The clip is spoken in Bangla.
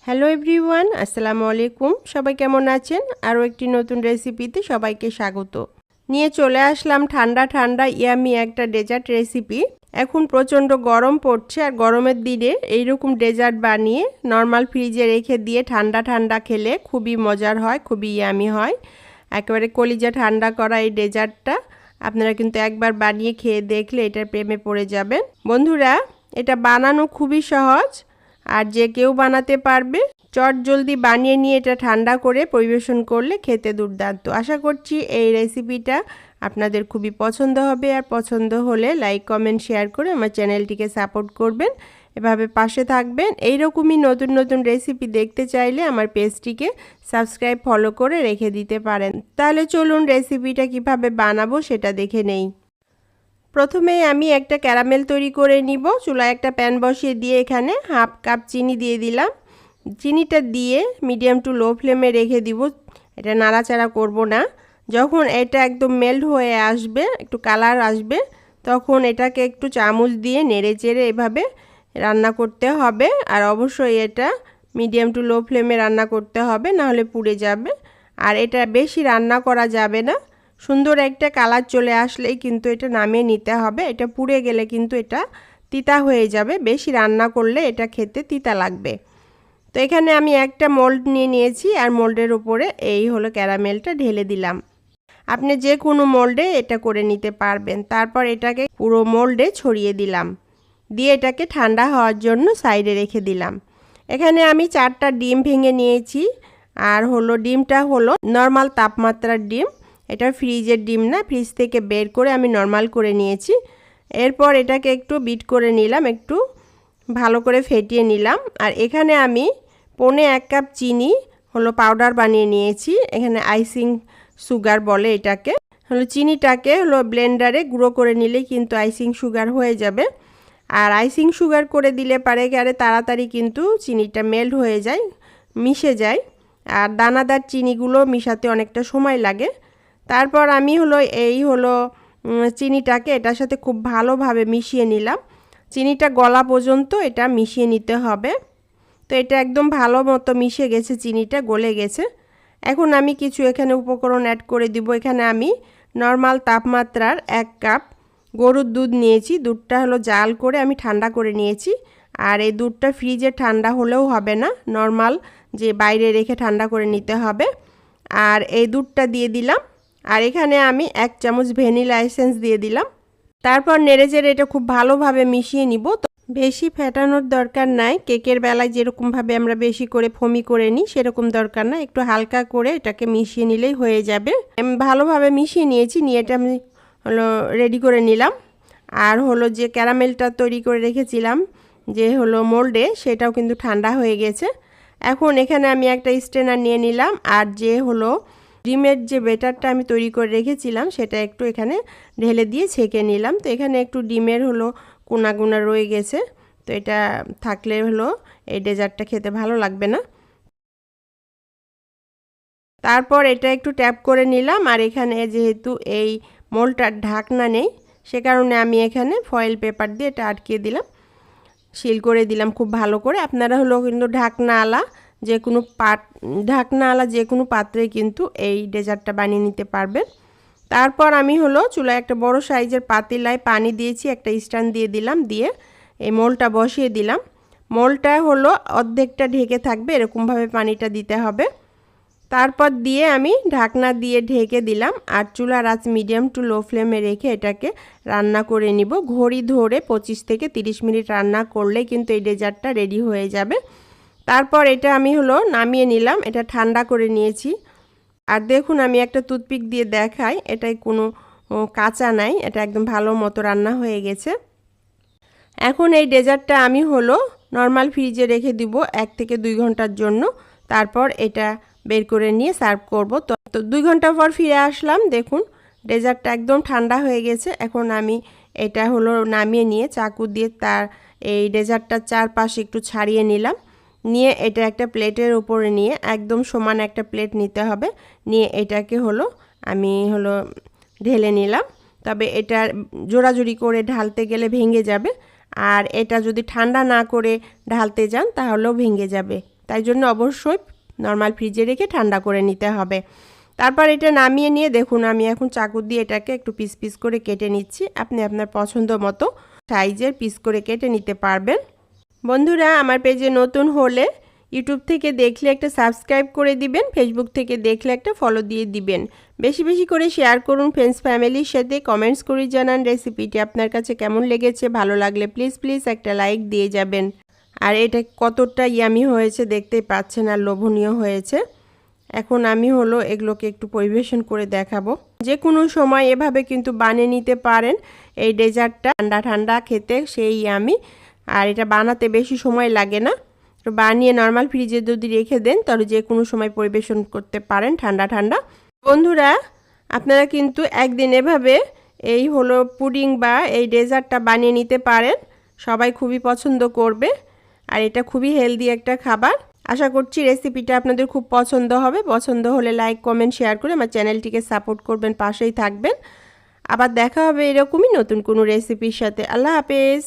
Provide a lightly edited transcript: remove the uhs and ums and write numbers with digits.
হ্যালো এভরিওয়ান, আসসালামু আলাইকুম। সবাই কেমন আছেন? আরও একটি নতুন রেসিপিতে সবাইকে স্বাগত। নিয়ে চলে আসলাম ঠান্ডা ঠান্ডা ইয়ামি একটা ডেজার্ট রেসিপি। এখন প্রচণ্ড গরম পড়ছে, আর গরমের দিনে এইরকম ডেজার্ট বানিয়ে নর্মাল ফ্রিজে রেখে দিয়ে ঠান্ডা ঠান্ডা খেলে খুবই মজার হয়, খুবই ইয়ামি হয়। একেবারে কলিজা ঠান্ডা করা এই ডেজার্টটা আপনারা কিন্তু একবার বানিয়ে খেয়ে দেখলে এটার প্রেমে পড়ে যাবেন। বন্ধুরা, এটা বানানো খুবই সহজ, আর যে কেউ বানাতে পারবে। চটজলদি বানিয়ে নিয়ে এটা ঠান্ডা করে পরিবেশন করলে খেতে দুর্দান্ত। আশা করছি এই রেসিপিটা আপনাদের খুবই পছন্দ হবে, আর পছন্দ হলে লাইক কমেন্ট শেয়ার করে আমার চ্যানেলটিকে সাপোর্ট করবেন, এভাবে পাশে থাকবেন। এইরকমই নতুন নতুন রেসিপি দেখতে চাইলে আমার পেজটিকে সাবস্ক্রাইব ফলো করে রেখে দিতে পারেন। তাহলে চলুন রেসিপিটা কিভাবে বানাবো সেটা দেখে নেই। প্রথমে আমি একটা ক্যারামেল তৈরি করে নিব। চুলায় একটা প্যান বসিয়ে দিয়ে এখানে হাফ কাপ চিনি দিয়ে দিলাম। চিনিটা দিয়ে মিডিয়াম টু লো ফ্লেমে রেখে দিব, এটা নাড়াচাড়া করব না। যখন এটা একদম মেল্ট হয়ে আসবে, একটু কালার আসবে, তখন এটাকে একটু চামচ দিয়ে নেড়ে চেড়ে এভাবে রান্না করতে হবে। আর অবশ্যই এটা মিডিয়াম টু লো ফ্লেমে রান্না করতে হবে, নাহলে পুড়ে যাবে। আর এটা বেশি রান্না করা যাবে না। সুন্দর একটা কালার চলে আসলেই কিন্তু এটা নামিয়ে নিতে হবে। এটা পুড়ে গেলে কিন্তু এটা তিতা হয়ে যাবে, বেশি রান্না করলে এটা খেতে তিতা লাগবে। তো এখানে আমি একটা মোল্ড নিয়ে নিয়েছি, আর মোল্ডের উপরে এই হলো ক্যারামেলটা ঢেলে দিলাম। আপনি যে কোনো মোল্ডে এটা করে নিতে পারবেন। তারপর এটাকে পুরো মোল্ডে ছড়িয়ে দিলাম, দিয়ে এটাকে ঠান্ডা হওয়ার জন্য সাইডে রেখে দিলাম। এখানে আমি 4টা ডিম ভেঙে নিয়েছি, আর হলো ডিমটা হলো নর্মাল তাপমাত্রার ডিম, এটা ফ্রিজের ডিম না, ফ্রিজ থেকে বের করে আমি নর্মাল করে নিয়েছি। এরপর এটাকে একটু বিট করে নিলাম, একটু ভালো করে ফেটিয়ে নিলাম। আর এখানে আমি 1.25 কাপ চিনি হলো পাউডার বানিয়ে নিয়েছি। এখানে আইসিং সুগার বলে এটাকে। হলো চিনিটাকে হলো ব্লেন্ডারে গুঁড়ো করে নিলেই কিন্তু আইসিং সুগার হয়ে যাবে। আর আইসিং সুগার করে দিলে পারে গেলে তাড়াতাড়ি কিন্তু চিনিটা মেল্ট হয়ে যায়, মিশে যায়। আর দানাদার চিনিগুলো মিশাতে অনেকটা সময় লাগে। তারপর আমি হলো এই হলো চিনিটাকে এটার সাথে খুব ভালোভাবে মিশিয়ে নিলাম। চিনিটা গলা পর্যন্ত এটা মিশিয়ে নিতে হবে। তো এটা একদম ভালো মতো মিশে গেছে, চিনিটা গলে গেছে। এখন আমি কিছু এখানে উপকরণ অ্যাড করে দিব। এখানে আমি নর্মাল তাপমাত্রার 1 কাপ গরুর দুধ নিয়েছি। দুধটা হলো জাল করে আমি ঠান্ডা করে নিয়েছি। আর এই দুধটা ফ্রিজে ঠান্ডা হলেও হবে না, নর্মাল যে বাইরে রেখে ঠান্ডা করে নিতে হবে। আর এই দুধটা দিয়ে দিলাম। আর এখানে আমি 1 চামচ ভ্যানিলা এসেন্স দিয়ে দিলাম। তারপর নেড়েচেড়ে এটা খুব ভালোভাবে মিশিয়ে নিব। তো বেশি ফেটানোর দরকার নাই, কেকের বেলায় যেরকমভাবে আমরা বেশি করে ফমি করে নিই সেরকম দরকার না, একটু হালকা করে এটাকে মিশিয়ে নিলেই হয়ে যাবে। আমি ভালোভাবে মিশিয়ে নিয়েছি, নিয়ে এটা আমি হলো রেডি করে নিলাম। আর হলো যে ক্যারামেলটা তৈরি করে রেখেছিলাম যে হলো মোল্ডে, সেটাও কিন্তু ঠান্ডা হয়ে গেছে। এখন এখানে আমি একটা স্ট্রেনার নিয়ে নিলাম, আর যে হলো ডিমের যে ব্যাটারটা আমি তৈরি করে রেখেছিলাম সেটা একটু এখানে ঢেলে দিয়ে ছেঁকে নিলাম। তো এখানে একটু ডিমের হলো কোনা রয়ে গেছে, তো এটা থাকলে হলো এই ডেজার্টটা খেতে ভালো লাগবে না। তারপর এটা একটু ট্যাপ করে নিলাম। আর এখানে যেহেতু এই মোল্ডটার ঢাকনা নেই, সে কারণে আমি এখানে ফয়েল পেপার দিয়ে এটা আটকে দিলাম, সিল করে দিলাম খুব ভালো করে। আপনারা হলো কিন্তু ঢাকনাওয়ালা যে কোনো পাত্রে কিন্তু এই ডেজার্টটা বানিয়ে নিতে পারবেন। তারপর আমি হলো চুলায় একটা বড় সাইজের পাতিলায় পানি দিয়েছি, একটা স্ট্যান্ড দিয়ে দিলাম, দিয়ে এই মোলটা বসিয়ে দিলাম। মোলটা হলো অর্ধেকটা ঢেকে থাকবে, এরকমভাবে পানিটা দিতে হবে। তারপর দিয়ে আমি ঢাকনা দিয়ে ঢেকে দিলাম। আর চুলার আঁচ মিডিয়াম টু লো ফ্লেমে রেখে এটাকে রান্না করে নিব। ঘড়ি ধরে 25 থেকে 30 মিনিট রান্না করলে কিন্তু এই ডেজার্টটা রেডি হয়ে যাবে। তারপর এটা আমি হলো নামিয়ে নিলাম, এটা ঠান্ডা করে নিয়েছি। আর দেখুন আমি একটা টুথপিক দিয়ে দেখাই, এটাই কোনো কাঁচা নাই, এটা একদম ভালো মতো রান্না হয়ে গেছে। এখন এই ডেজার্টটা আমি হলো নর্মাল ফ্রিজে রেখে দিব 1 থেকে 2 ঘন্টার জন্য। তারপর এটা বের করে নিয়ে সার্ভ করব। তো 2 ঘন্টা পর ফিরে আসলাম, দেখুন ডেজার্টটা একদম ঠান্ডা হয়ে গেছে। এখন আমি এটা হলো নামিয়ে নিয়ে চাকু দিয়ে তার এই ডেজার্টটার চারপাশে একটু ছাড়িয়ে নিলাম। নিয়ে এটা একটা প্লেটের উপরে নিয়ে একদম সমান একটা প্লেট নিতে হবে, নিয়ে এটাকে হলো আমি হলো ঢেলে নিলাম। তবে এটা জোড়াজুড়ি করে ঢালতে গেলে ভেঙে যাবে, আর এটা যদি ঠান্ডা না করে ঢালতে যান তাহলেও ভেঙে যাবে। তাই জন্য অবশ্যই নর্মাল ফ্রিজে রেখে ঠান্ডা করে নিতে হবে। তারপর এটা নামিয়ে নিয়ে দেখুন আমি এখন চাকু দিয়ে এটাকে একটু পিস পিস করে কেটে নিচ্ছি। আপনি আপনার পছন্দ মতো সাইজের পিস করে কেটে নিতে পারবেন। বন্ধুরা, আমার পেজে নতুন হলে ইউটিউব থেকে দেখলে একটা সাবস্ক্রাইব করে দিবেন, ফেসবুক থেকে দেখলে একটা ফলো দিয়ে দিবেন। বেশি বেশি করে শেয়ার করুন ফ্রেন্ডস ফ্যামিলির সাথে। কমেন্টস করে জানান রেসিপিটি আপনার কাছে কেমন লেগেছে। ভালো লাগলে প্লিজ একটা লাইক দিয়ে যাবেন। আর এটা কতটা ইয়ামি হয়েছে দেখতেই পাচ্ছেন, আর লোভনীয় হয়েছে। এখন আমি এগুলোকে একটু পরিবেশন করে দেখাবো। যে কোনো সময় এভাবে কিন্তু বানিয়ে নিতে পারেন এই ডেজার্টটা, ঠান্ডা ঠান্ডা খেতে সেই ইয়ামি। আর এটা বানাতে বেশি সময় লাগে না। তো বানিয়ে নর্মাল ফ্রিজে যদি রেখে দেন তাহলে যে কোনো সময় পরিবেশন করতে পারেন ঠান্ডা ঠান্ডা। বন্ধুরা, আপনারা কিন্তু একদিন এভাবে এই পুডিং বা এই ডেজার্টটা বানিয়ে নিতে পারেন। সবাই খুবই পছন্দ করবে। আর এটা খুবই হেলদি একটা খাবার। আশা করছি রেসিপিটা আপনাদের খুব পছন্দ হবে। পছন্দ হলে লাইক কমেন্ট শেয়ার করে আমার চ্যানেলটিকে সাপোর্ট করবেন, পাশেই থাকবেন। আবার দেখা হবে এরকমই নতুন কোনো রেসিপির সাথে। আল্লাহ হাফেজ।